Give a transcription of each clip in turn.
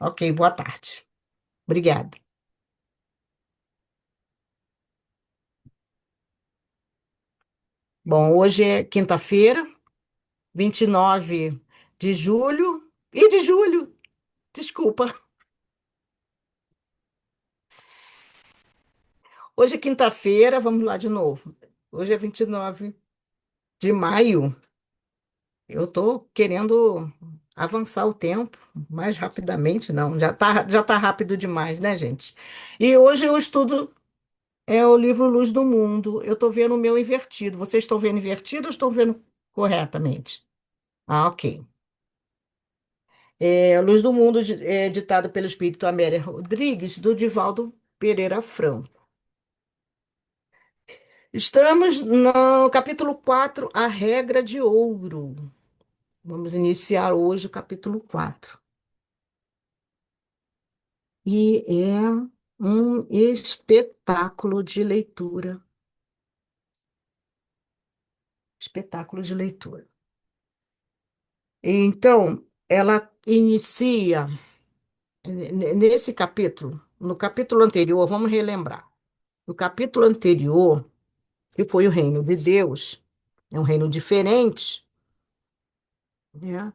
Ok, boa tarde. Obrigada. Bom, hoje é quinta-feira, 29 de julho. E de julho, desculpa. Hoje é quinta-feira, vamos lá de novo. Hoje é 29 de maio. Eu estou querendo avançar o tempo mais rapidamente, não. Já tá rápido demais, né, gente? E hoje o estudo é o livro Luz do Mundo. Eu estou vendo o meu invertido. Vocês estão vendo invertido ou estão vendo corretamente? Ah, ok. Luz do Mundo, ditado pelo espírito Amélia Rodrigues, do Divaldo Pereira Franco. Estamos no capítulo 4, A Regra de Ouro. Vamos iniciar hoje o capítulo 4. E é um espetáculo de leitura. Espetáculo de leitura. Então, ela inicia nesse capítulo, no capítulo anterior, vamos relembrar. No capítulo anterior, que foi o reino de Deus, é um reino diferente, né?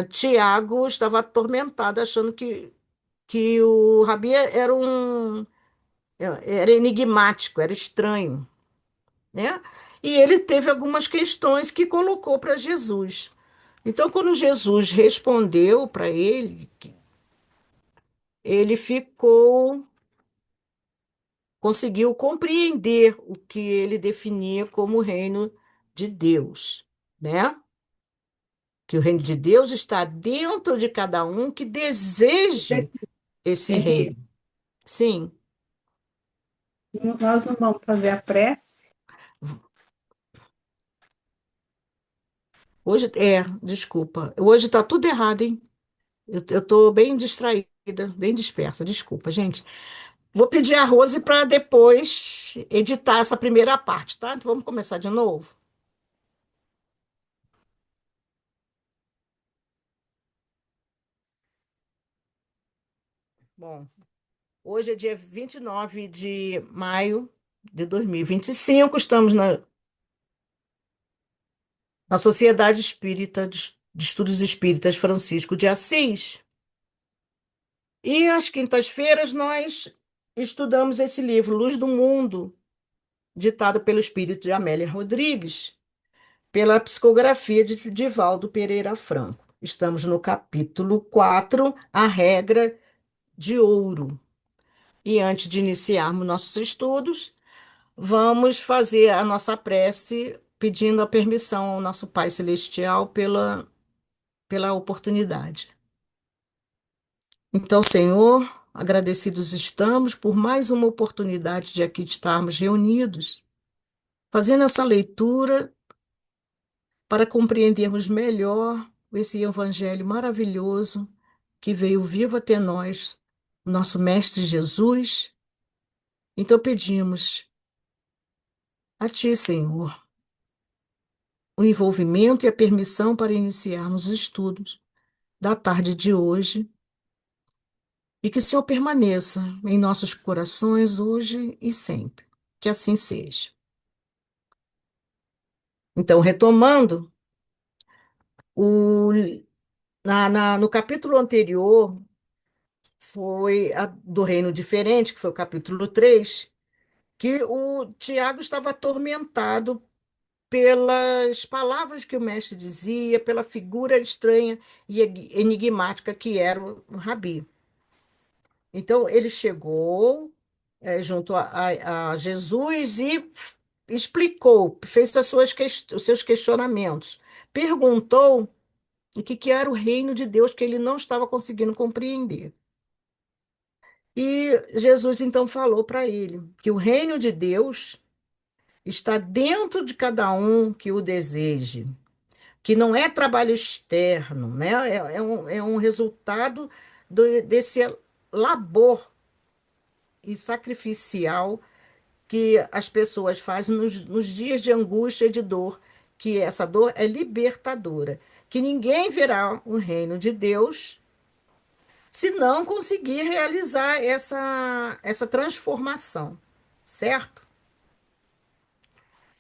Tiago estava atormentado, achando que o Rabi era enigmático, era estranho, né? E ele teve algumas questões que colocou para Jesus. Então, quando Jesus respondeu para ele, ele conseguiu compreender o que ele definia como o reino de Deus, né? Que o reino de Deus está dentro de cada um que deseje esse É, reino. Sim, nós não vamos fazer a prece. desculpa. Hoje está tudo errado, hein? Eu estou bem distraída, bem dispersa. Desculpa, gente. Vou pedir a Rose para depois editar essa primeira parte, tá? Então vamos começar de novo? Bom, hoje é dia 29 de maio de 2025. Estamos na Sociedade Espírita de Estudos Espíritas Francisco de Assis. E às quintas-feiras nós estudamos esse livro, Luz do Mundo, ditado pelo espírito de Amélia Rodrigues, pela psicografia de Divaldo Pereira Franco. Estamos no capítulo 4, A Regra de Ouro. E antes de iniciarmos nossos estudos, vamos fazer a nossa prece pedindo a permissão ao nosso Pai Celestial pela oportunidade. Então, Senhor, agradecidos estamos por mais uma oportunidade de aqui estarmos reunidos, fazendo essa leitura para compreendermos melhor esse evangelho maravilhoso que veio vivo até nós, nosso Mestre Jesus. Então, pedimos a Ti, Senhor, o envolvimento e a permissão para iniciarmos os estudos da tarde de hoje e que o Senhor permaneça em nossos corações hoje e sempre. Que assim seja. Então, retomando, o, no capítulo anterior, foi do Reino Diferente, que foi o capítulo 3, que o Tiago estava atormentado pelas palavras que o mestre dizia, pela figura estranha e enigmática que era o Rabi. Então, ele chegou, junto a Jesus e explicou, fez os seus questionamentos, perguntou o que era o reino de Deus que ele não estava conseguindo compreender. E Jesus então falou para ele que o reino de Deus está dentro de cada um que o deseje, que não é trabalho externo, né? É um resultado desse labor e sacrificial que as pessoas fazem nos dias de angústia e de dor, que essa dor é libertadora, que ninguém verá o reino de Deus se não conseguir realizar essa transformação, certo?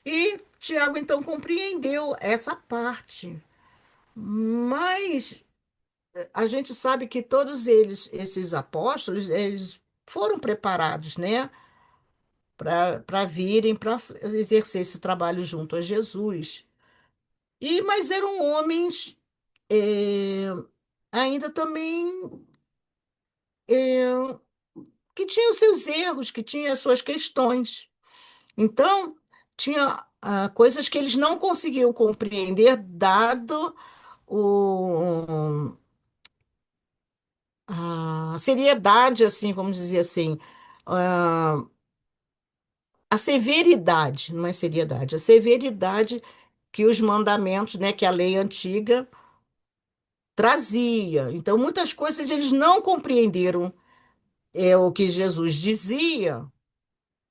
E Tiago então compreendeu essa parte, mas a gente sabe que todos eles, esses apóstolos, eles foram preparados, né, para virem, para exercer esse trabalho junto a Jesus. Mas eram homens é, ainda também é, que tinham seus erros, que tinham as suas questões. Então, tinha coisas que eles não conseguiam compreender, dado o, a seriedade, assim, vamos dizer assim, ah, a severidade, não é seriedade, a severidade que os mandamentos, né, que a lei antiga trazia. Então, muitas coisas eles não compreenderam o que Jesus dizia,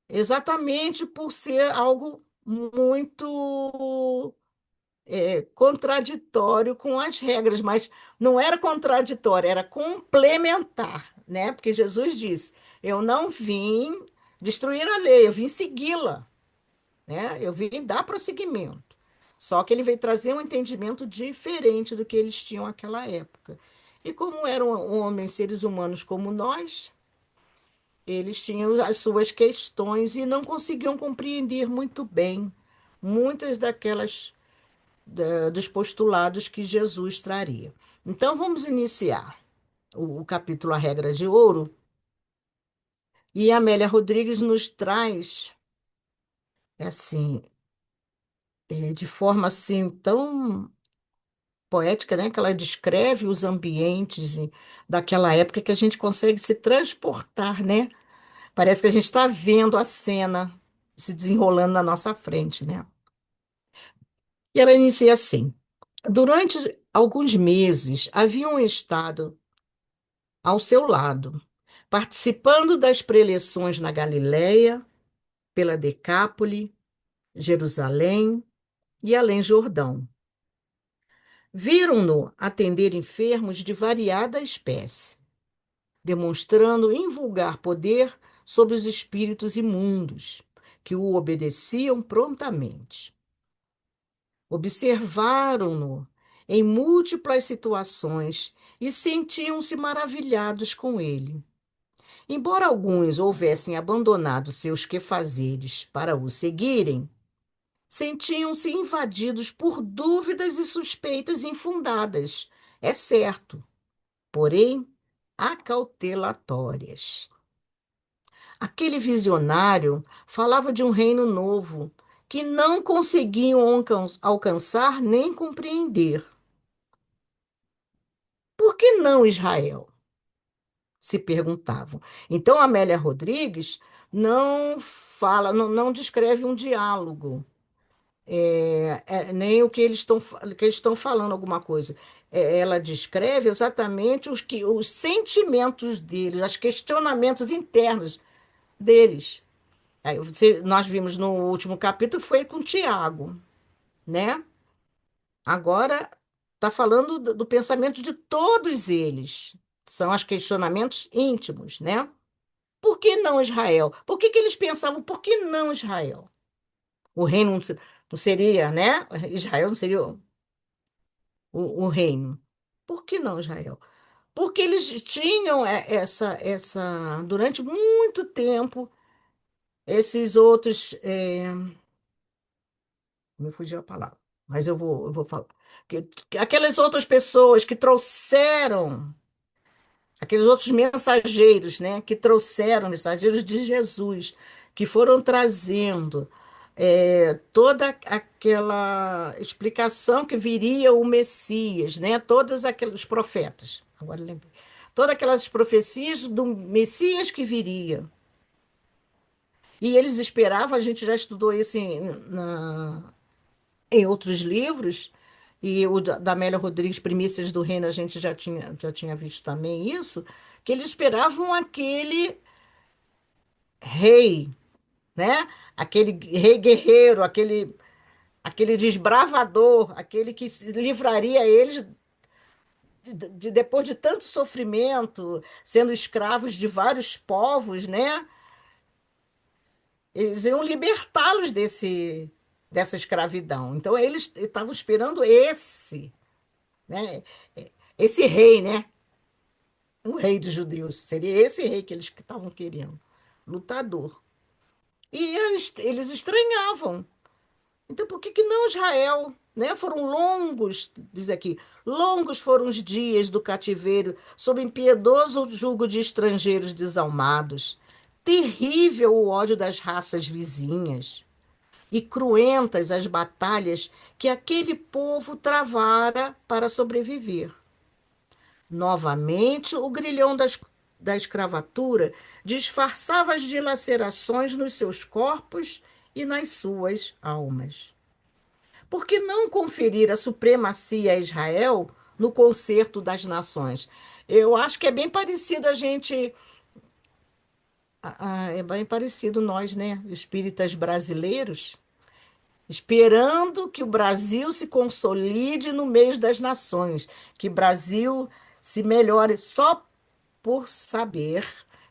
exatamente por ser algo muito contraditório com as regras, mas não era contraditório, era complementar, né? Porque Jesus disse: Eu não vim destruir a lei, eu vim segui-la, né? Eu vim dar prosseguimento. Só que ele veio trazer um entendimento diferente do que eles tinham naquela época. E como eram homens, seres humanos como nós, eles tinham as suas questões e não conseguiam compreender muito bem muitas daquelas dos postulados que Jesus traria. Então, vamos iniciar o capítulo A Regra de Ouro, e a Amélia Rodrigues nos traz, assim, de forma assim tão poética, né, que ela descreve os ambientes daquela época que a gente consegue se transportar, né? Parece que a gente está vendo a cena se desenrolando na nossa frente, né? E ela inicia assim: durante alguns meses haviam estado ao seu lado, participando das preleções na Galiléia, pela Decápole, Jerusalém e além Jordão. Viram-no atender enfermos de variada espécie, demonstrando invulgar poder sobre os espíritos imundos, que o obedeciam prontamente. Observaram-no em múltiplas situações e sentiam-se maravilhados com ele. Embora alguns houvessem abandonado seus quefazeres para o seguirem, sentiam-se invadidos por dúvidas e suspeitas infundadas, é certo, porém acautelatórias. Aquele visionário falava de um reino novo que não conseguiam alcançar nem compreender. Por que não Israel? Se perguntavam. Então, Amélia Rodrigues não fala, não descreve um diálogo, nem o que que eles estão falando, alguma coisa. Ela descreve exatamente os sentimentos deles, os questionamentos internos deles. Aí, nós vimos no último capítulo, foi com Tiago, né? Agora está falando do pensamento de todos eles. São os questionamentos íntimos, né? Por que não Israel? Por que que eles pensavam, por que não Israel? O reino não seria, né? Israel não seria o reino. Por que não Israel? Porque eles tinham durante muito tempo, esses outros, me fugiu a palavra, mas eu vou falar. Aquelas outras pessoas que trouxeram aqueles outros mensageiros, né, que trouxeram, mensageiros de Jesus, que foram trazendo toda aquela explicação que viria o Messias, né, todos aqueles profetas, agora eu lembrei, todas aquelas profecias do Messias que viria. E eles esperavam, a gente já estudou isso em outros livros, e o da Amélia Rodrigues, Primícias do Reino, a gente já tinha visto também isso, que eles esperavam aquele rei, né? Aquele rei guerreiro, aquele desbravador, aquele que livraria eles depois de tanto sofrimento, sendo escravos de vários povos, né? Eles iam libertá-los dessa escravidão. Então eles estavam esperando né? Esse rei, né? O rei dos judeus. Seria esse rei que eles que estavam querendo. Lutador. E eles estranhavam. Então, por que que não Israel? Né? Foram longos, diz aqui, longos foram os dias do cativeiro, sob impiedoso jugo de estrangeiros desalmados. Terrível o ódio das raças vizinhas, e cruentas as batalhas que aquele povo travara para sobreviver. Novamente, o grilhão da escravatura disfarçava as dilacerações nos seus corpos e nas suas almas. Por que não conferir a supremacia a Israel no concerto das nações? Eu acho que é bem parecido a gente. É bem parecido nós, né? Espíritas brasileiros, esperando que o Brasil se consolide no meio das nações, que o Brasil se melhore só por saber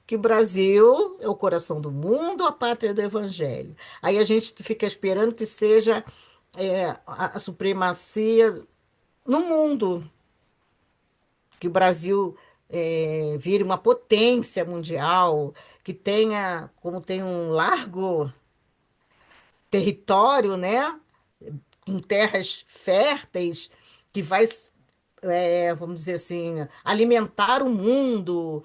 que o Brasil é o coração do mundo, a pátria do evangelho. Aí a gente fica esperando que seja a supremacia no mundo, que o Brasil vire uma potência mundial, que tenha, como tem um largo território, né, com terras férteis, que vai, vamos dizer assim, alimentar o mundo,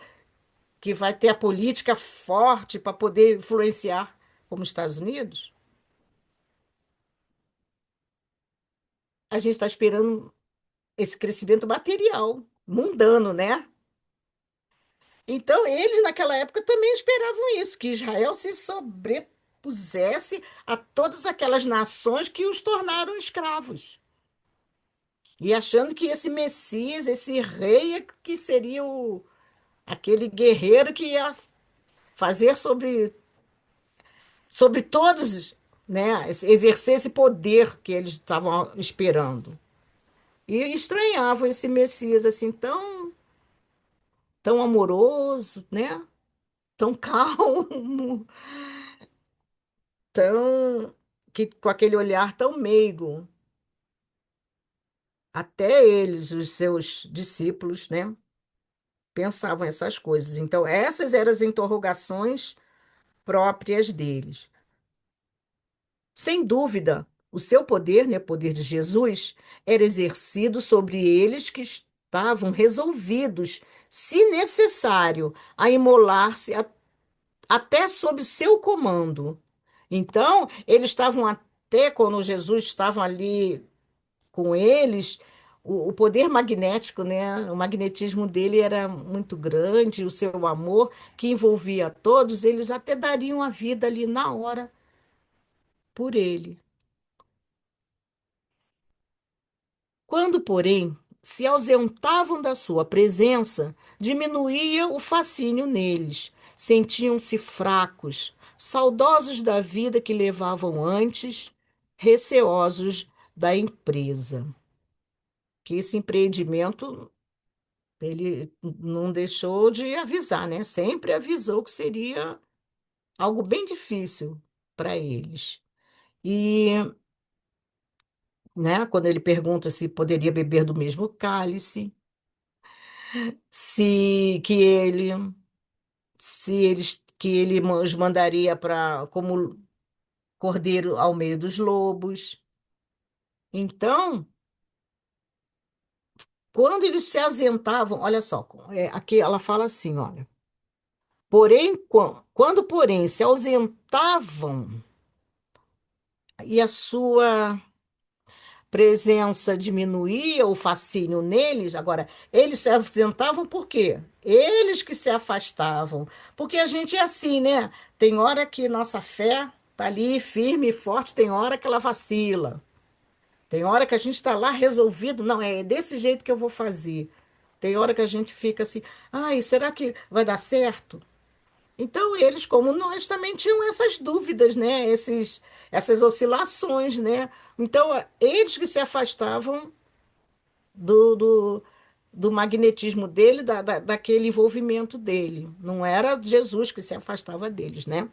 que vai ter a política forte para poder influenciar, como os Estados Unidos. A gente está esperando esse crescimento material, mundano, né? Então, eles naquela época também esperavam isso, que Israel se sobrepusesse a todas aquelas nações que os tornaram escravos. E achando que esse Messias, esse rei, que seria aquele guerreiro que ia fazer sobre todos, né, exercer esse poder que eles estavam esperando. E estranhavam esse Messias assim tão amoroso, né? Tão calmo, tão que com aquele olhar tão meigo. Até eles, os seus discípulos, né, pensavam essas coisas. Então, essas eram as interrogações próprias deles. Sem dúvida, o seu poder, né, o poder de Jesus, era exercido sobre eles que estavam resolvidos, se necessário, a imolar-se até sob seu comando. Então, eles estavam até quando Jesus estava ali com eles, o poder magnético, né? O magnetismo dele era muito grande, o seu amor que envolvia todos, eles até dariam a vida ali na hora por ele. Quando, porém, se ausentavam da sua presença, diminuía o fascínio neles. Sentiam-se fracos, saudosos da vida que levavam antes, receosos da empresa. Que esse empreendimento ele não deixou de avisar, né? Sempre avisou que seria algo bem difícil para eles. E, né, quando ele pergunta se poderia beber do mesmo cálice, se que ele se eles que ele os mandaria para como cordeiro ao meio dos lobos. Então, quando eles se ausentavam, olha só, aqui ela fala assim, olha, porém, quando porém se ausentavam e a sua presença diminuía o fascínio neles, agora, eles se ausentavam por quê? Eles que se afastavam. Porque a gente é assim, né? Tem hora que nossa fé tá ali firme e forte, tem hora que ela vacila. Tem hora que a gente está lá resolvido, não, é desse jeito que eu vou fazer. Tem hora que a gente fica assim, ai, será que vai dar certo? Então, eles, como nós, também tinham essas dúvidas, né? Essas oscilações, né? Então, eles que se afastavam do, do, do magnetismo dele, daquele envolvimento dele. Não era Jesus que se afastava deles, né?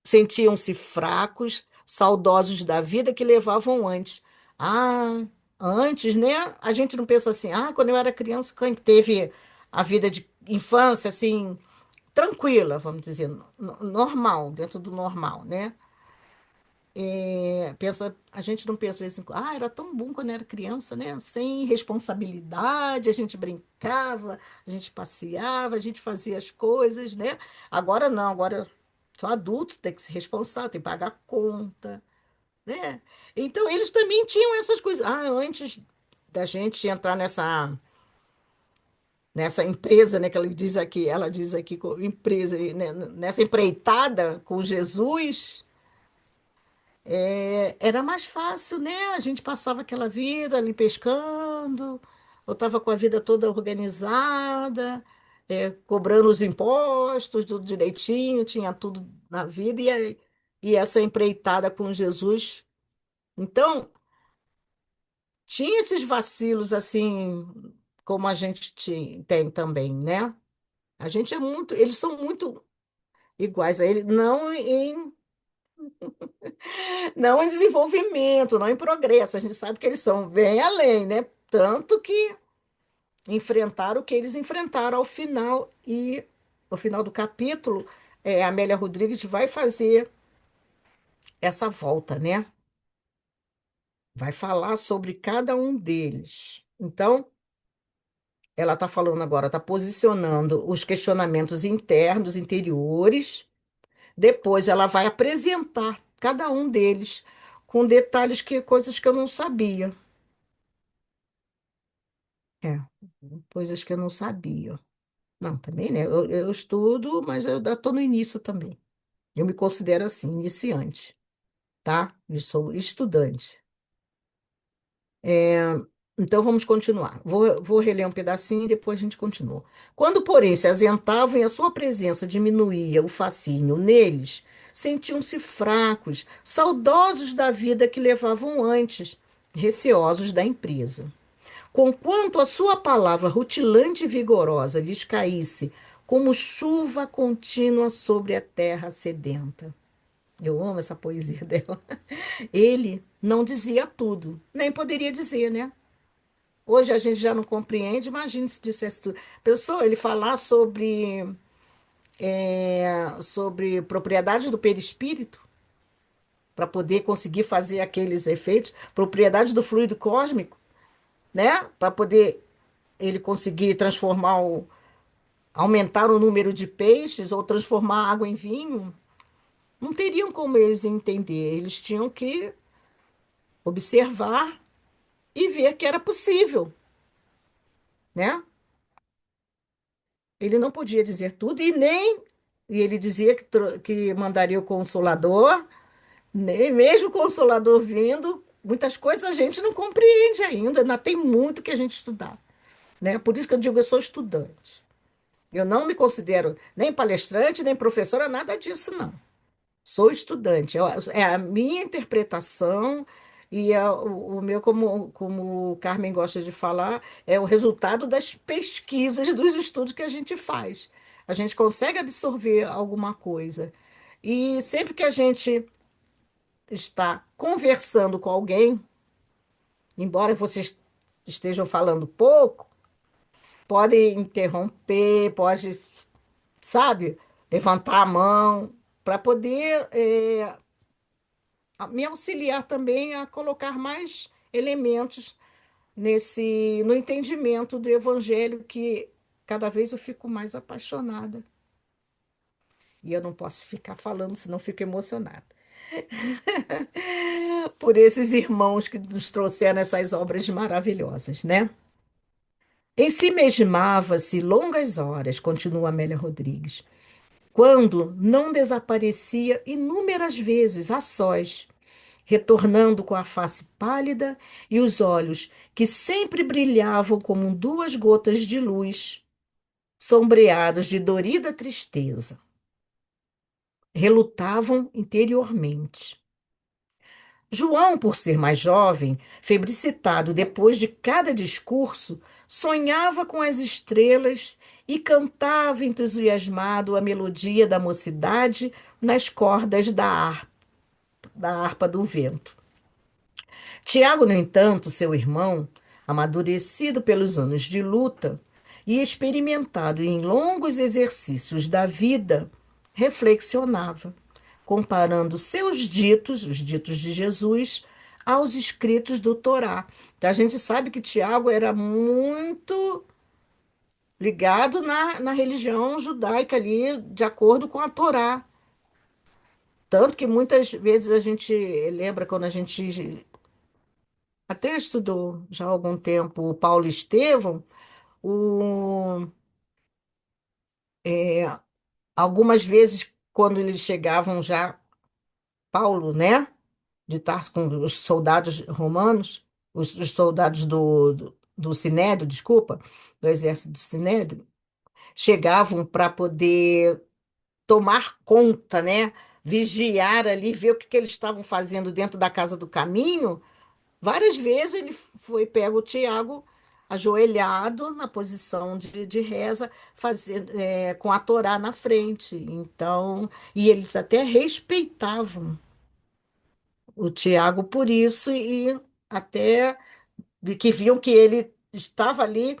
Sentiam-se fracos, saudosos da vida que levavam antes. Ah, antes, né? A gente não pensa assim, quando eu era criança, quem teve a vida de infância assim, tranquila, vamos dizer, normal, dentro do normal, né? Pensa, a gente não pensa assim, era tão bom quando era criança, né? Sem responsabilidade, a gente brincava, a gente passeava, a gente fazia as coisas, né? Agora não, agora só adultos tem que se responsar, tem que pagar conta, né? Então eles também tinham essas coisas. Antes da gente entrar nessa empresa, né, que ela diz aqui, empresa, né, nessa empreitada com Jesus. Era mais fácil, né? A gente passava aquela vida ali pescando, eu estava com a vida toda organizada, cobrando os impostos, tudo direitinho, tinha tudo na vida, e essa empreitada com Jesus. Então, tinha esses vacilos assim, como a gente tem também, né? A gente é muito, eles são muito iguais a ele, não em desenvolvimento, não em progresso. A gente sabe que eles são bem além, né? Tanto que enfrentaram o que eles enfrentaram ao final. E no final do capítulo, a Amélia Rodrigues vai fazer essa volta, né? Vai falar sobre cada um deles. Então, ela está falando agora, está posicionando os questionamentos internos, interiores. Depois, ela vai apresentar cada um deles com detalhes coisas que eu não sabia. É, coisas que eu não sabia. Não, também, né? Eu estudo, mas eu ainda estou no início também. Eu me considero assim, iniciante, tá? Eu sou estudante. É, então vamos continuar. Vou reler um pedacinho e depois a gente continua. Quando, porém, se ausentavam e a sua presença diminuía o fascínio neles, sentiam-se fracos, saudosos da vida que levavam antes, receosos da empresa. Conquanto a sua palavra rutilante e vigorosa lhes caísse como chuva contínua sobre a terra sedenta. Eu amo essa poesia dela. Ele não dizia tudo, nem poderia dizer, né? Hoje a gente já não compreende, imagine se dissesse tudo. Pessoa, ele falar sobre propriedades do perispírito, para poder conseguir fazer aqueles efeitos, propriedades do fluido cósmico, né? Para poder ele conseguir aumentar o número de peixes ou transformar água em vinho, não teriam como eles entender. Eles tinham que observar e ver que era possível, né? Ele não podia dizer tudo e ele dizia que mandaria o Consolador, nem mesmo o Consolador vindo, muitas coisas a gente não compreende ainda tem muito que a gente estudar, né? Por isso que eu digo, eu sou estudante. Eu não me considero nem palestrante, nem professora, nada disso, não. Sou estudante, é a minha interpretação e o meu, como o Carmen gosta de falar, é o resultado das pesquisas, dos estudos que a gente faz. A gente consegue absorver alguma coisa. E sempre que a gente está conversando com alguém, embora vocês estejam falando pouco, pode interromper, pode, sabe, levantar a mão para poder me auxiliar também a colocar mais elementos no entendimento do evangelho, que cada vez eu fico mais apaixonada. E eu não posso ficar falando, senão fico emocionada. Por esses irmãos que nos trouxeram essas obras maravilhosas, né? Em si mesmava-se longas horas, continua Amélia Rodrigues, quando não desaparecia inúmeras vezes a sós, retornando com a face pálida e os olhos que sempre brilhavam como duas gotas de luz, sombreados de dorida tristeza, relutavam interiormente. João, por ser mais jovem, febricitado depois de cada discurso, sonhava com as estrelas e cantava entusiasmado a melodia da mocidade nas cordas da harpa do vento. Tiago, no entanto, seu irmão, amadurecido pelos anos de luta e experimentado em longos exercícios da vida, reflexionava, comparando seus ditos, os ditos de Jesus, aos escritos do Torá. Então, a gente sabe que Tiago era muito ligado na religião judaica ali, de acordo com a Torá. Tanto que muitas vezes a gente lembra quando a gente até estudou já há algum tempo o Paulo Estevão, o, algumas vezes quando eles chegavam já, Paulo, né, de Tarso com os soldados romanos, os soldados do Sinédrio, desculpa, do exército do Sinédrio, chegavam para poder tomar conta, né, vigiar ali, ver o que eles estavam fazendo dentro da casa do caminho. Várias vezes ele foi pego o Tiago ajoelhado na posição de reza, fazendo, com a Torá na frente. Então, e eles até respeitavam o Tiago por isso e até de que viam que ele estava ali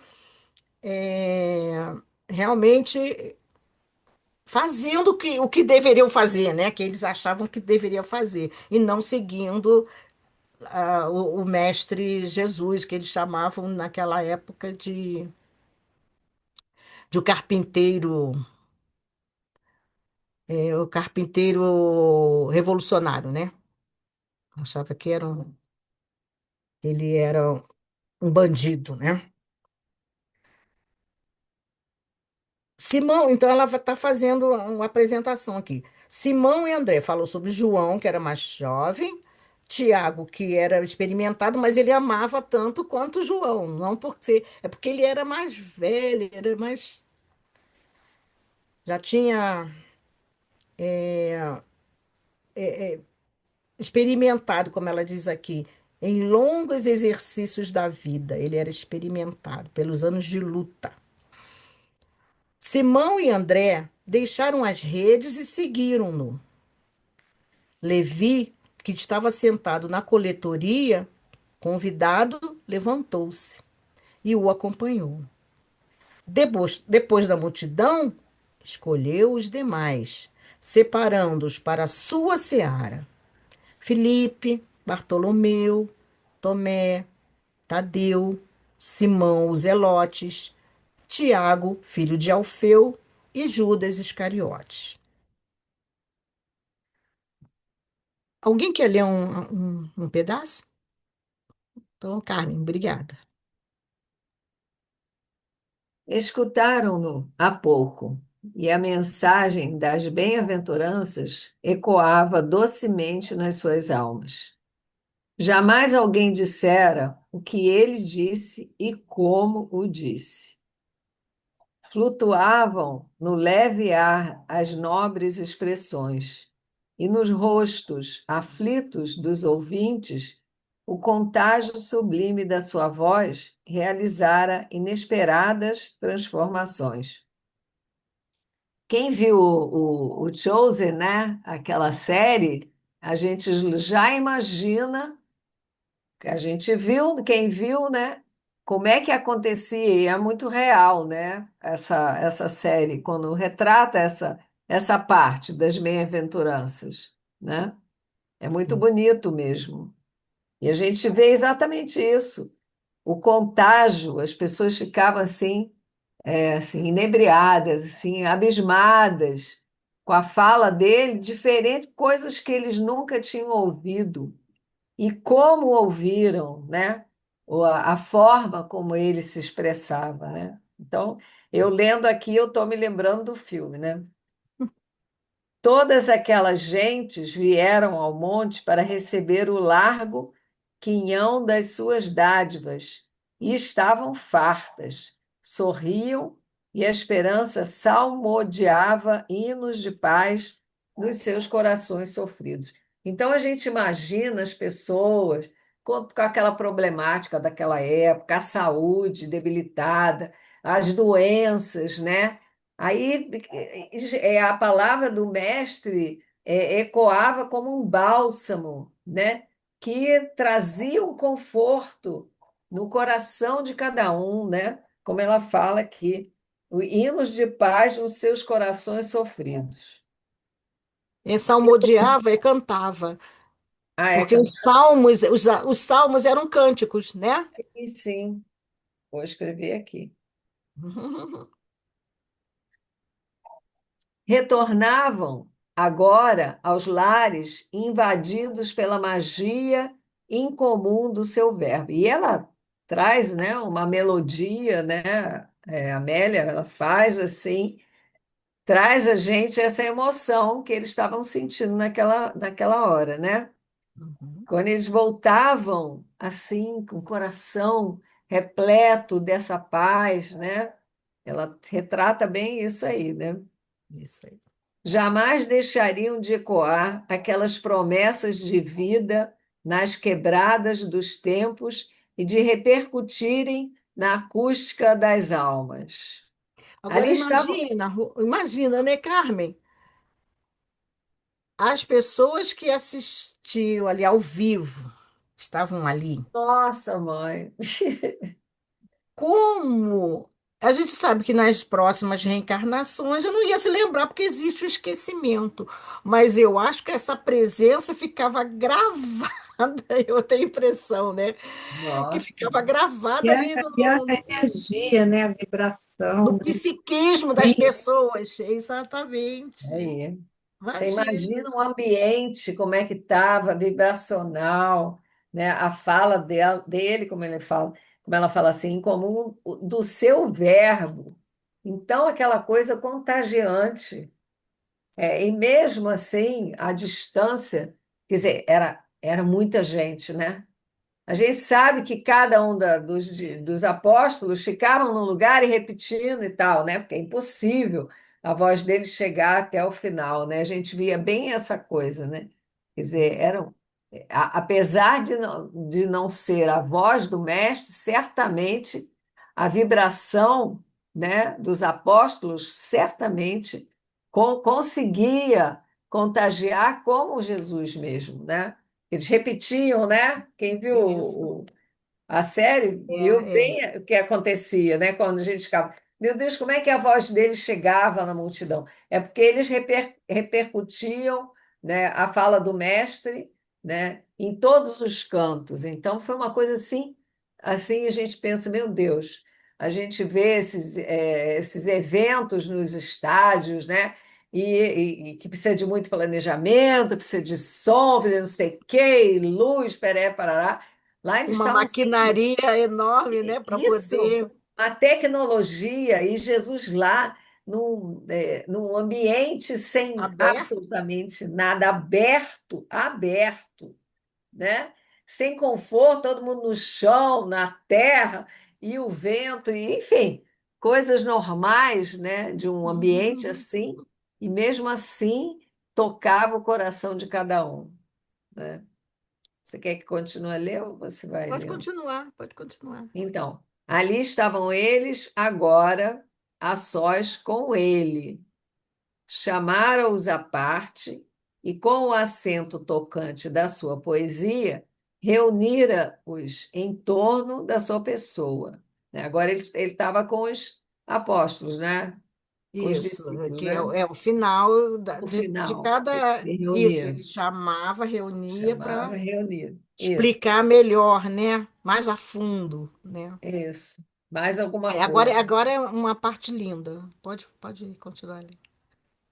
é, realmente fazendo o que deveriam fazer, né? Que eles achavam que deveriam fazer e não seguindo o mestre Jesus, que eles chamavam naquela época de o carpinteiro revolucionário, né? Achava que ele era um bandido, né? Simão, então ela está fazendo uma apresentação aqui. Simão e André falou sobre João, que era mais jovem, Tiago, que era experimentado, mas ele amava tanto quanto João, não por ser, é porque ele era mais velho, era mais, já tinha experimentado, como ela diz aqui, em longos exercícios da vida. Ele era experimentado pelos anos de luta. Simão e André deixaram as redes e seguiram-no. Levi, que estava sentado na coletoria, convidado, levantou-se e o acompanhou. Depois da multidão, escolheu os demais, separando-os para a sua seara. Filipe, Bartolomeu, Tomé, Tadeu, Simão os Zelotes, Tiago, filho de Alfeu, e Judas Iscariotes. Alguém quer ler um pedaço? Então, Carmen, obrigada. Escutaram-no há pouco, e a mensagem das bem-aventuranças ecoava docemente nas suas almas. Jamais alguém dissera o que ele disse e como o disse. Flutuavam no leve ar as nobres expressões, e nos rostos aflitos dos ouvintes, o contágio sublime da sua voz realizara inesperadas transformações. Quem viu o Chosen, né? Aquela série, a gente já imagina, que a gente viu, quem viu, né? Como é que acontecia, e é muito real, né? Essa série, quando retrata essa parte das bem-aventuranças, né? É muito bonito mesmo. E a gente vê exatamente isso. O contágio, as pessoas ficavam assim, inebriadas, assim, abismadas com a fala dele, diferente, coisas que eles nunca tinham ouvido. E como ouviram, né? Ou a forma como ele se expressava, né? Então, eu lendo aqui, eu estou me lembrando do filme, né? Todas aquelas gentes vieram ao monte para receber o largo quinhão das suas dádivas e estavam fartas, sorriam e a esperança salmodiava hinos de paz nos seus corações sofridos. Então a gente imagina as pessoas com aquela problemática daquela época, a saúde debilitada, as doenças, né? Aí a palavra do mestre ecoava como um bálsamo, né? Que trazia um conforto no coração de cada um, né? Como ela fala aqui, hinos de paz nos seus corações sofridos. E salmodiava e cantava, Ah, é, porque os salmos eram cânticos, né? sim, sim. Vou escrever aqui. Retornavam agora aos lares invadidos pela magia incomum do seu verbo. E ela traz, né, uma melodia, né? Amélia, ela faz assim, traz a gente essa emoção que eles estavam sentindo naquela hora, né? Uhum. Quando eles voltavam assim, com o coração repleto dessa paz, né? Ela retrata bem isso aí, né? Isso aí. Jamais deixariam de ecoar aquelas promessas de vida nas quebradas dos tempos e de repercutirem na acústica das almas. Agora Ali estavam. imagina, imagina, né, Carmen? As pessoas que assistiam ali ao vivo, estavam ali. Nossa, mãe! Como? A gente sabe que nas próximas reencarnações eu não ia se lembrar, porque existe o esquecimento. Mas eu acho que essa presença ficava gravada, eu tenho a impressão, né? Que Nossa, ficava E gravada a, ali e a energia, né? A no vibração, né? psiquismo das Bem, pessoas. Exatamente. aí. Você Imagina. imagina o ambiente, como é que estava, vibracional, né? A fala dele, como ela fala assim, em comum do seu verbo. Então, aquela coisa contagiante. E mesmo assim, a distância, quer dizer, era muita gente, né? A gente sabe que cada um dos apóstolos ficavam num lugar e repetindo e tal, né? Porque é impossível a voz deles chegar até o final, né? A gente via bem essa coisa, né? Quer dizer, apesar de não ser a voz do mestre, certamente a vibração, né, dos apóstolos certamente conseguia contagiar como Jesus mesmo, né? Eles repetiam, né? Quem viu Isso. a série viu É. bem o que acontecia, né? Quando a gente ficava, meu Deus, como é que a voz deles chegava na multidão? É porque eles repercutiam, né, a fala do mestre, né, em todos os cantos. Então foi uma coisa assim a gente pensa, meu Deus, a gente vê esses eventos nos estádios, né? E que precisa de muito planejamento, precisa de som, precisa de não sei o quê, e luz, peré, parará. Lá eles Uma estavam assim, maquinaria enorme, né, para isso, poder a tecnologia e Jesus lá num ambiente sem aberto. absolutamente nada, aberto, aberto, né? Sem conforto, todo mundo no chão, na terra, e o vento, e, enfim, coisas normais, né, de um ambiente assim, e mesmo assim tocava o coração de cada um, né? Você quer que continue a ler ou você vai Pode ler? continuar, pode continuar. Então, ali estavam eles agora a sós com ele. Chamaram-os à parte e, com o acento tocante da sua poesia, reunira-os em torno da sua pessoa. Né? Agora ele estava com os apóstolos, né? Com os Isso, discípulos, que é, né? é o final No de final, cada. se Isso, reuniram. ele chamava, reunia Chamava, para reuniram. Isso, explicar melhor, né? Mais a fundo, né? isso. Mais alguma coisa. Agora é uma parte linda. Pode continuar ali.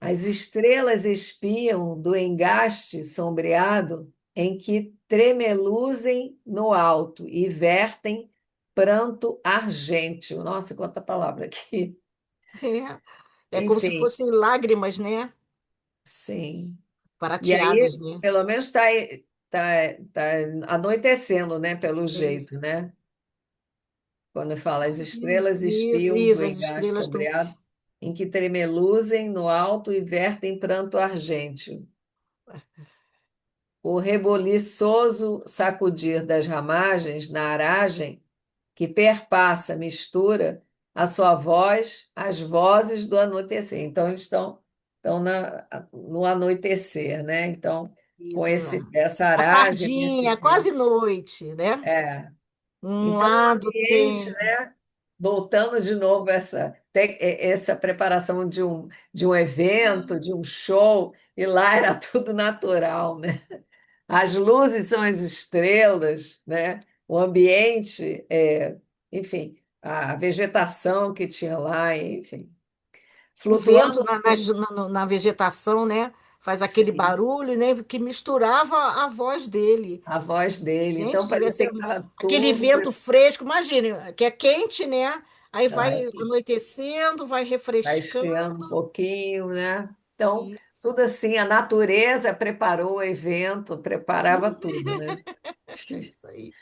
As estrelas espiam do engaste sombreado em que tremeluzem no alto e vertem pranto argênteo. Nossa, quanta palavra aqui. É como se Enfim, fossem lágrimas, né? sim. E Prateadas, aí, né? pelo menos tá anoitecendo, né? Pelo jeito, Isso, né? Quando fala as estrelas espiam do isso, as engaste estrelas estão. sombreado em que tremeluzem no alto e vertem pranto argênteo. o reboliçoso sacudir das ramagens na aragem que perpassa, mistura a sua voz às vozes do anoitecer. Então, eles estão no anoitecer, né? Então, com Isso, esse, essa a aragem, tardinha, quase noite, né? é. Um Então, o lado ambiente, tem. né? Voltando de novo essa preparação de um evento, de um show, e lá era tudo natural, né? As luzes são as estrelas, né? O ambiente, enfim, a vegetação que tinha lá, enfim, O vento flutuando, na vegetação, né? Faz aquele sim, barulho, né? Que misturava a voz dele. a voz dele. Então Gente, devia parecia ser que estava aquele tudo vento fresco, imagine, que é quente, né? Aí vai aqui, anoitecendo, vai vai refrescando. esfriando um pouquinho, né? Então, E tudo assim, a natureza preparou o evento, preparava tudo, né? é isso aí.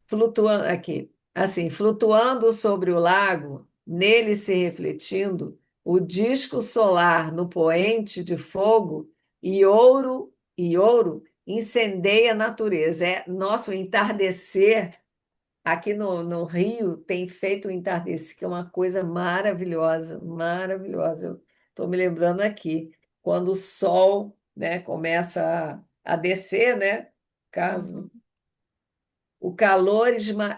Flutuando aqui, assim, flutuando sobre o lago, nele se refletindo, o disco solar no poente de fogo e ouro incendeia a natureza. Nossa, o entardecer aqui no Rio tem feito o entardecer, que é uma coisa maravilhosa, maravilhosa. Eu estou me lembrando aqui, quando o sol, né, começa a descer, né? Caso Uhum, o calor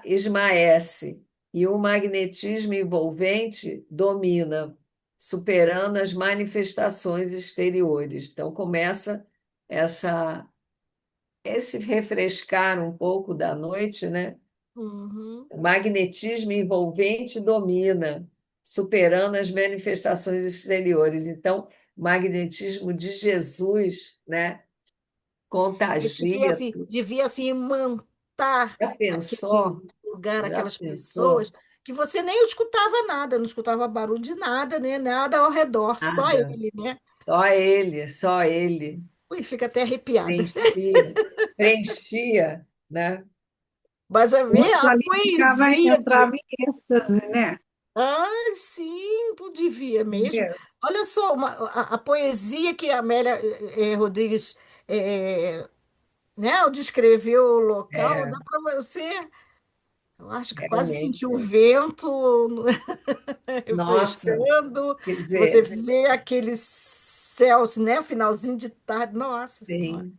esmaece e o magnetismo envolvente domina, superando as manifestações exteriores. Então começa essa esse refrescar um pouco da noite, né? uhum. O magnetismo envolvente domina, superando as manifestações exteriores. Então, o magnetismo de Jesus, né, contagia tudo. Devia se imantar Já pensou? aquele lugar, Já aquelas pensou? pessoas, que você nem escutava nada, não escutava barulho de nada, né? Nada ao redor, só Nada. ele, né? Só ele Ui, fica até arrepiada. preenchia, preenchia, né? Mas a O ver outro a ali ficava, poesia entrava em êxtase, né? Ah, sim, tu devia mesmo. Mesmo. Olha só, a poesia que a Amélia Rodrigues né, descreveu o local, É, dá para você, eu acho que quase realmente. sentir o vento Nossa, refrescando, quer você dizer, vê aqueles céus, né, finalzinho de tarde, nossa Senhora. sim.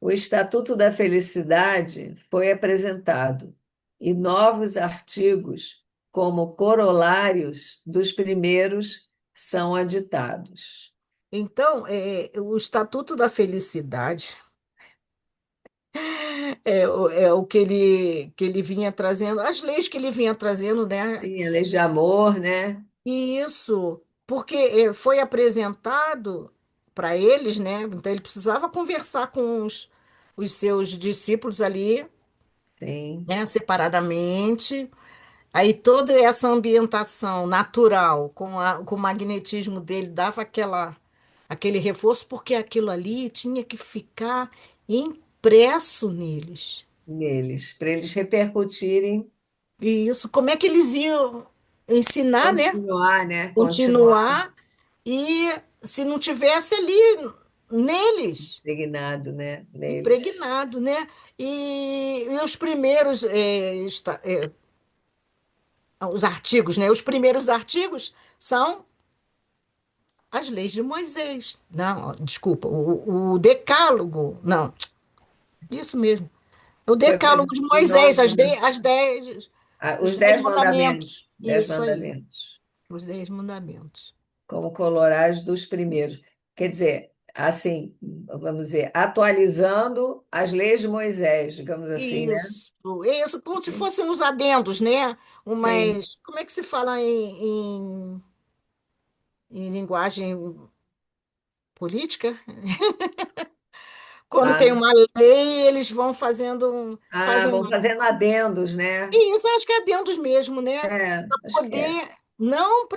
O Estatuto da Felicidade foi apresentado e novos artigos, como corolários dos primeiros, são aditados. Então, o Estatuto da Felicidade é o que ele vinha trazendo, as leis que ele vinha trazendo, né? Sim, a lei de amor, né? Isso, porque foi apresentado para eles, né? Então ele precisava conversar com os seus discípulos ali, Sim, né? Separadamente. Aí toda essa ambientação natural com o magnetismo dele dava aquele reforço, porque aquilo ali tinha que ficar impresso neles. neles, para eles repercutirem, E isso, como é que eles iam ensinar, né? continuar, né? Continuar Continuar e se não tivesse ali neles, impregnado, né? Neles. impregnado, né? E os primeiros os artigos, né? Os primeiros artigos são as leis de Moisés. Não, desculpa, o decálogo, não, isso mesmo. O Foi decálogo de os Moisés, nove mandamentos. os Os dez 10 mandamentos. mandamentos. 10 mandamentos. Os 10 mandamentos. Como colorais dos primeiros. Quer dizer, assim, vamos dizer, atualizando as leis de Moisés, digamos assim, né? Isso, como se fossem uns adendos, né? Sim. Umas, como é que se fala em linguagem política? Quando tem Ah, uma lei, eles vão fazem vão fazendo adendos, né? isso, acho que é adendos mesmo, né? É, Para acho que é. poder, não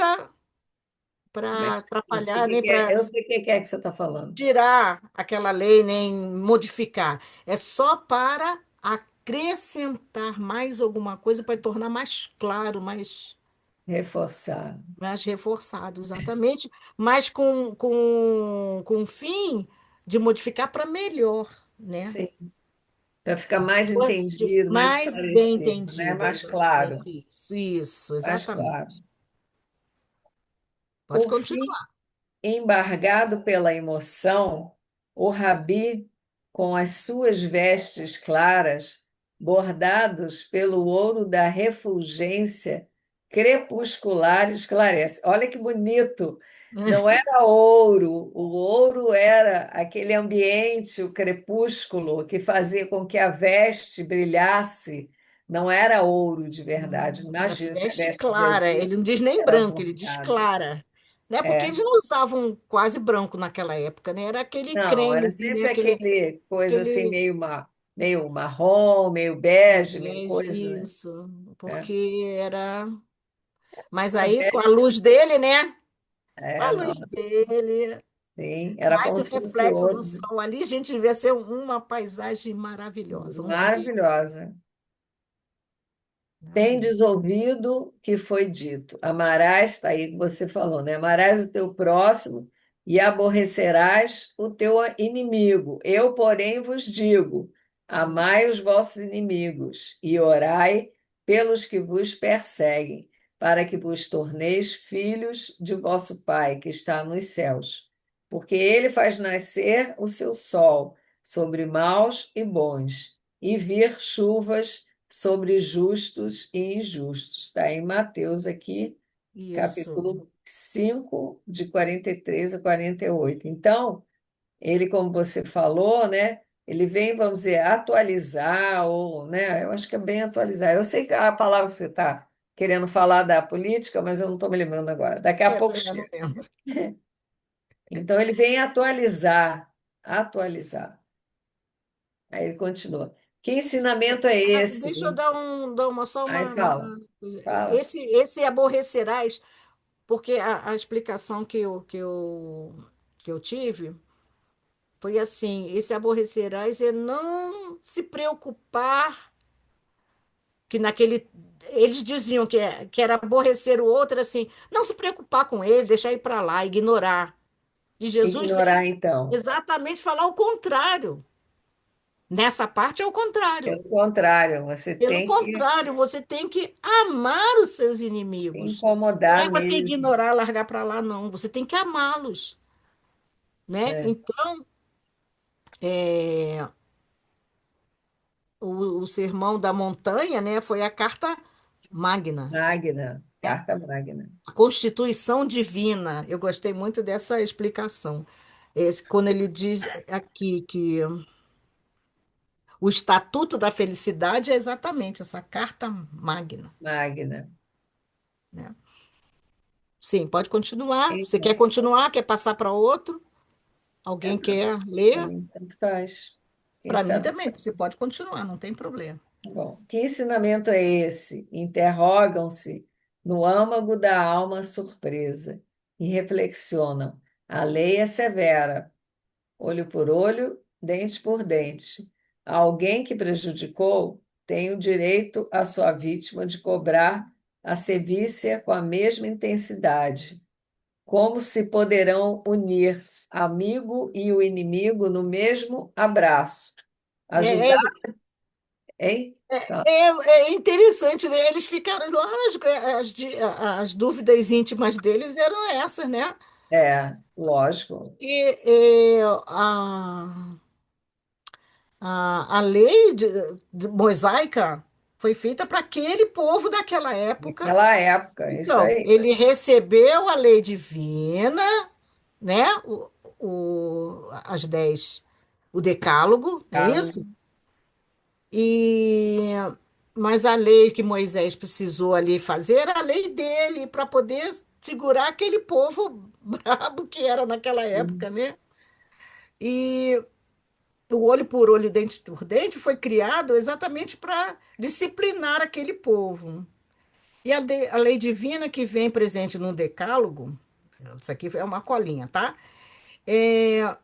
Como é para que, eu sei o atrapalhar, que nem que é, para eu sei o que que é que você está falando. tirar aquela lei, nem modificar. É só para acrescentar mais alguma coisa, para tornar mais claro, Reforçar. mais reforçado, exatamente, mas com o fim. de modificar para melhor, né? Sim, para ficar mais entendido, mais Mais bem esclarecido, né? entendida, Mais claro, isso, mais claro. exatamente. Pode Por fim, continuar. embargado pela emoção, o rabi, com as suas vestes claras, bordados pelo ouro da refulgência crepuscular, esclarece. Olha que bonito! Não era ouro, o ouro era aquele ambiente, o crepúsculo, que fazia com que a veste brilhasse. Não era ouro de verdade. Era Imagina se a veste veste de clara, Jesus ele não diz nem era branco, ele diz bordada. clara. Né? Porque É. eles não usavam quase branco naquela época, né? Era aquele Não, era cremezinho, né? sempre aquele coisa assim, Aquele meio marrom, meio bege, meio bege, coisa, né? isso, É, porque era. Mas uma aí, com a veste, luz dele, né? Com a não, luz dele, sim, era mais como o se fosse reflexo do ouro, né? sol ali, gente, devia ser uma paisagem maravilhosa, um dia Maravilhosa. maravilhoso. Tendes ouvido que foi dito, amarás, está aí que você falou, né? Amarás o teu próximo e aborrecerás o teu inimigo. Eu, porém, vos digo: amai os vossos inimigos e orai pelos que vos perseguem, para que vos torneis filhos de vosso Pai que está nos céus. Porque ele faz nascer o seu sol sobre maus e bons, e vir chuvas sobre justos e injustos. Está em Mateus aqui, Isso. capítulo 5 de 43 a 48. Então, ele, como você falou, né, ele vem, vamos dizer, atualizar, ou, né, eu acho que é bem atualizar. Eu sei que a palavra que você está querendo falar da política, mas eu não estou me lembrando agora. Daqui a É, pouco também não chega. lembro. Então, ele vem atualizar, atualizar. Aí ele continua. Que ensinamento é Ah, esse? deixa eu dar só Aí fala, uma coisa. fala. Esse aborrecerás, porque a explicação que eu tive foi assim: esse aborrecerás é não se preocupar, que naquele. Eles diziam que era aborrecer o outro, assim, não se preocupar com ele, deixar ir para lá, ignorar. E Jesus Ignorar, vem então. exatamente falar o contrário. Nessa parte é o contrário. Pelo contrário, você Pelo tem que contrário, você tem que amar os seus se inimigos. Não incomodar é você mesmo. ignorar, largar para lá, não. Você tem que amá-los, né? É. Então, é, o Sermão da Montanha, né, foi a carta magna, Magna, né? carta magna. A Constituição Divina. Eu gostei muito dessa explicação. Quando ele diz aqui que o Estatuto da Felicidade é exatamente essa carta magna, Magna. né? Sim, pode continuar. Você quer Então, continuar? Quer passar para outro? Alguém quer para ler? mim, tanto faz. Quem Para mim sabe? também, você pode continuar, não tem problema. Bom, que ensinamento é esse? Interrogam-se no âmago da alma surpresa e reflexionam. A lei é severa, olho por olho, dente por dente. Alguém que prejudicou tem o direito à sua vítima de cobrar a sevícia com a mesma intensidade. Como se poderão unir amigo e o inimigo no mesmo abraço? É, Ajudar, é, hein? Tá. é interessante, né? Eles ficaram lá, as dúvidas íntimas deles eram essas, né? É, lógico. E a lei mosaica foi feita para aquele povo daquela época. Naquela época, isso Então, aí. ele recebeu a lei divina, né? As 10, o decálogo, não é Diálogo, isso? E mas a lei que Moisés precisou ali fazer era a lei dele para poder segurar aquele povo brabo que era naquela época, né? E o olho por olho, dente por dente foi criado exatamente para disciplinar aquele povo. E a lei divina que vem presente no decálogo, isso aqui é uma colinha, tá? É,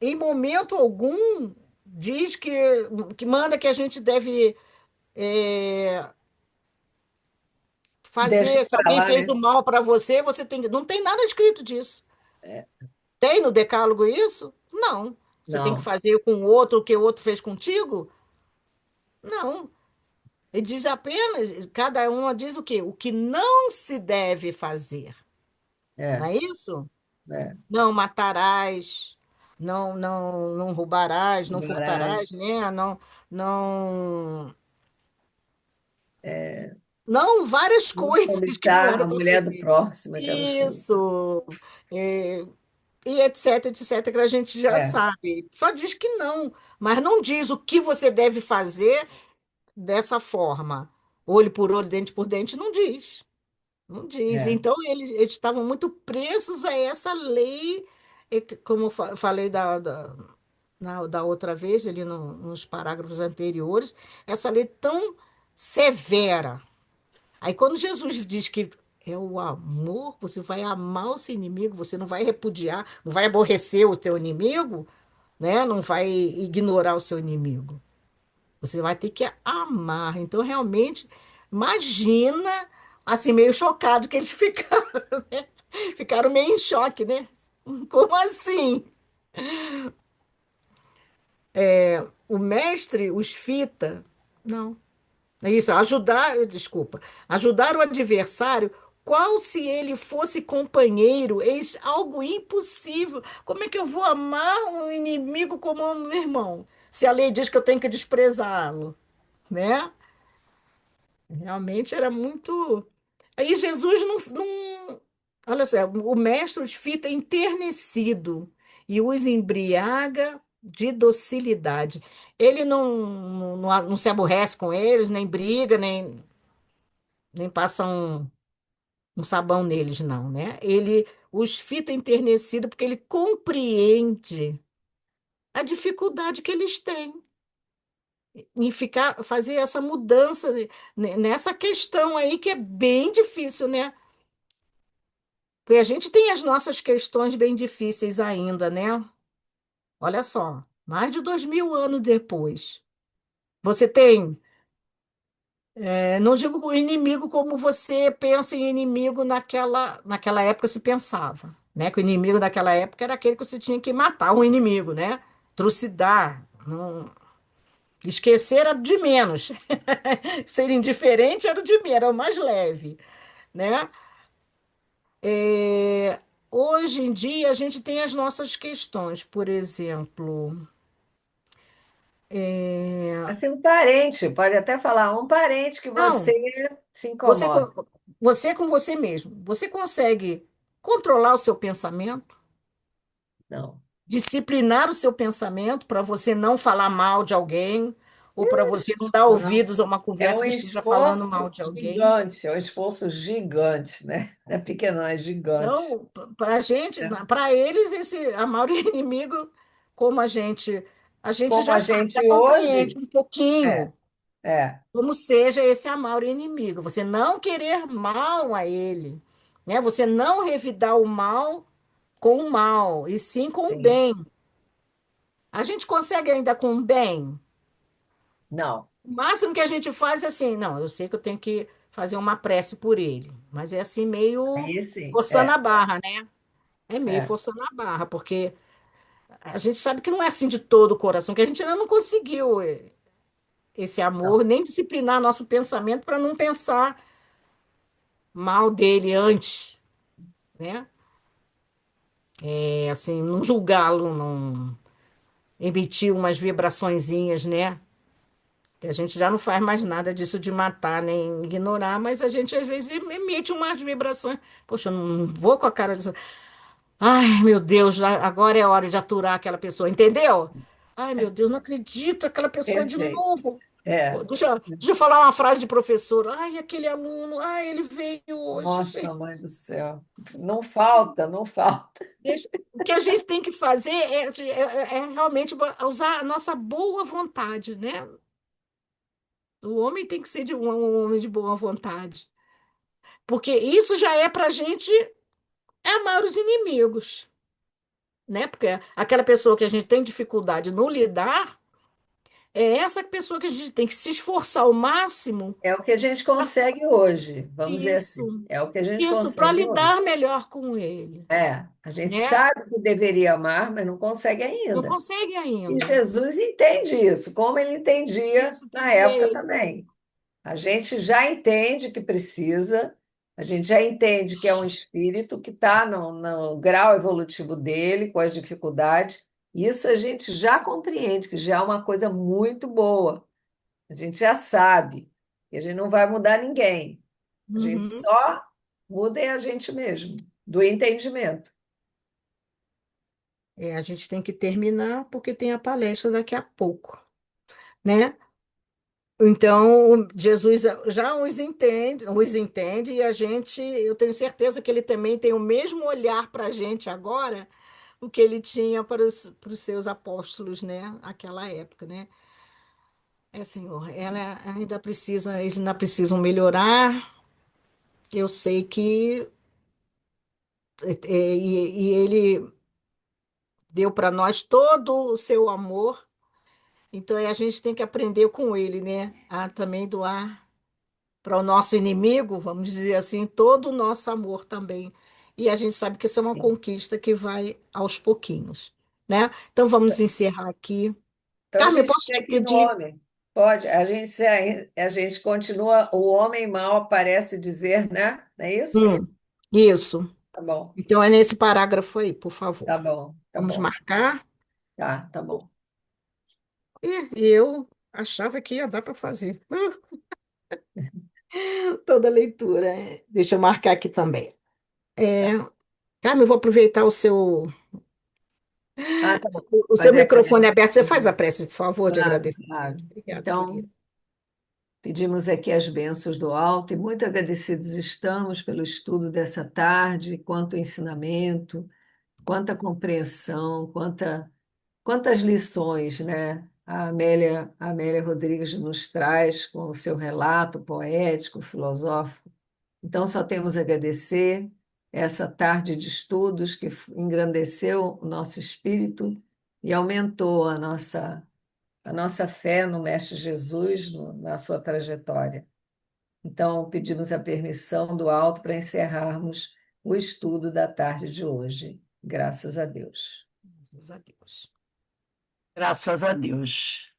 em momento algum diz que manda que a gente deve é, deixa fazer, se para alguém lá, fez né? do mal para você, você tem. Não tem nada escrito disso. É, Tem no Decálogo isso? Não. Você tem que Não, fazer com o outro o que o outro fez contigo? Não. Ele diz apenas, cada uma diz o quê? O que não se deve fazer. Não é, é isso? é. Não matarás, não roubarás, não Barás, furtarás, né? Não, é, não várias não coisas que não cobiçar era a para mulher do fazer. próximo, aquelas coisas. Isso, é, e etc, etc, que a gente já É, sabe. Só diz que não, mas não diz o que você deve fazer dessa forma. Olho por olho, dente por dente, não diz. Não diz. é. Então, eles estavam muito presos a essa lei, como eu falei da outra vez, ali nos parágrafos anteriores, essa lei tão severa. Aí, quando Jesus diz que é o amor, você vai amar o seu inimigo, você não vai repudiar, não vai aborrecer o teu inimigo, né? Não vai ignorar o seu inimigo. Você vai ter que amar. Então, realmente, imagina, assim, meio chocado que eles ficaram, né? Ficaram meio em choque, né? Como assim? O mestre os fita? Não. É isso, desculpa, ajudar o adversário, qual se ele fosse companheiro, eis algo impossível. Como é que eu vou amar um inimigo como um meu irmão? Se a lei diz que eu tenho que desprezá-lo, né? Realmente era muito. Aí Jesus não. Olha só, o mestre os fita enternecido e os embriaga de docilidade. Ele não se aborrece com eles, nem briga, nem passa um sabão neles, não, né? Ele os fita enternecido porque ele compreende a dificuldade que eles têm em fazer essa mudança nessa questão aí que é bem difícil, né? Porque a gente tem as nossas questões bem difíceis ainda, né? Olha só, mais de 2000 anos depois. Você tem, não digo o inimigo como você pensa em inimigo naquela época se pensava, né? Que o inimigo daquela época era aquele que você tinha que matar o inimigo, né? Trucidar, não, esquecer era de menos. Ser indiferente era o de menos, era o mais leve, né? É, hoje em dia a gente tem as nossas questões, por exemplo, é, Assim, um parente, pode até falar, um parente que você não, se você, incomoda. você com você mesmo, você consegue controlar o seu pensamento, Não. disciplinar o seu pensamento para você não falar mal de alguém, ou para você não dar Não. ouvidos a uma É um conversa que esteja falando esforço mal de alguém. gigante, é um esforço gigante, né? Não é pequeno, é gigante. Então, para a gente, Né? para eles, esse amar o inimigo, como a gente Como já a sabe, já gente compreende hoje, um é, pouquinho é, como seja esse amar o inimigo. Você não querer mal a ele, né? Você não revidar o mal com o mal, e sim com o sim. bem. A gente consegue ainda com o bem? Não, O máximo que a gente faz é assim, não, eu sei que eu tenho que fazer uma prece por ele, mas é assim meio aí sim, forçando a barra, né? É meio é, forçando a barra, porque a gente sabe que não é assim de todo o coração, que a gente ainda não conseguiu esse não, amor, nem disciplinar nosso pensamento para não pensar mal dele antes, né? É assim, não julgá-lo, não emitir umas vibraçõezinhas, né? Que a gente já não faz mais nada disso de matar nem ignorar, mas a gente às vezes emite umas vibrações. Poxa, eu não vou com a cara disso. Ai, meu Deus, agora é hora de aturar aquela pessoa, entendeu? Ai, meu Deus, não acredito, aquela pessoa de perfeito. novo. É. Pô, deixa eu falar uma frase de professor. Ai, aquele aluno, ai, ele veio hoje, Nossa, gente. mãe do céu. Não falta, não falta. O que a gente tem que fazer é realmente usar a nossa boa vontade, né? O homem tem que ser um homem de boa vontade. Porque isso já é para a gente amar os inimigos, né? Porque aquela pessoa que a gente tem dificuldade no lidar. É essa pessoa que a gente tem que se esforçar ao máximo. É o que a gente consegue hoje, vamos dizer Isso, assim. É o que a gente isso, para consegue hoje. lidar melhor com ele, É, a gente né? sabe que deveria amar, mas não consegue Não ainda. consegue E ainda. Jesus entende isso, como ele entendia Isso, na entendi época ele. também. A Isso. gente já entende que precisa, a gente já entende que é um espírito que está no grau evolutivo dele, com as dificuldades. Isso a gente já compreende, que já é uma coisa muito boa. A gente já sabe. E a gente não vai mudar ninguém. A gente Uhum. só muda é a gente mesmo, do entendimento. É, a gente tem que terminar porque tem a palestra daqui a pouco, né? Então, Jesus já os entende e a gente, eu tenho certeza que ele também tem o mesmo olhar para a gente agora, o que ele tinha para os seus apóstolos, né? Aquela época, né? É, Senhor, eles ainda precisam melhorar. Eu sei que e ele deu para nós todo o seu amor. Então, a gente tem que aprender com ele, né? A também doar para o nosso inimigo, vamos dizer assim, todo o nosso amor também. E a gente sabe que isso é uma conquista que vai aos pouquinhos, né? Então, vamos encerrar aqui. Então a Carmen, eu gente posso vê te aqui no pedir? homem. Pode, a gente continua, o homem mau parece dizer, né? Não é isso? Hum, isso. Tá bom, Então, é nesse parágrafo aí, por favor. tá bom, tá Vamos bom. marcar. Tá bom. E eu achava que ia dar para fazer. Toda leitura. Deixa eu marcar aqui também. É, Tá. Carmen, eu vou aproveitar Tá bom. o seu Fazer a prece. microfone aberto. Você faz a prece, por favor, de Claro, agradecimento. claro. Obrigada, Então, querida. pedimos aqui as bênçãos do alto e muito agradecidos estamos pelo estudo dessa tarde, quanto ensinamento, quanta compreensão, quantas lições, né? A Amélia Rodrigues nos traz com o seu relato poético, filosófico. Então, só temos a agradecer essa tarde de estudos que engrandeceu o nosso espírito e aumentou a nossa fé no Mestre Jesus, na sua trajetória. Então, pedimos a permissão do alto para encerrarmos o estudo da tarde de hoje. Graças a Deus. Graças a Deus. Graças a Deus.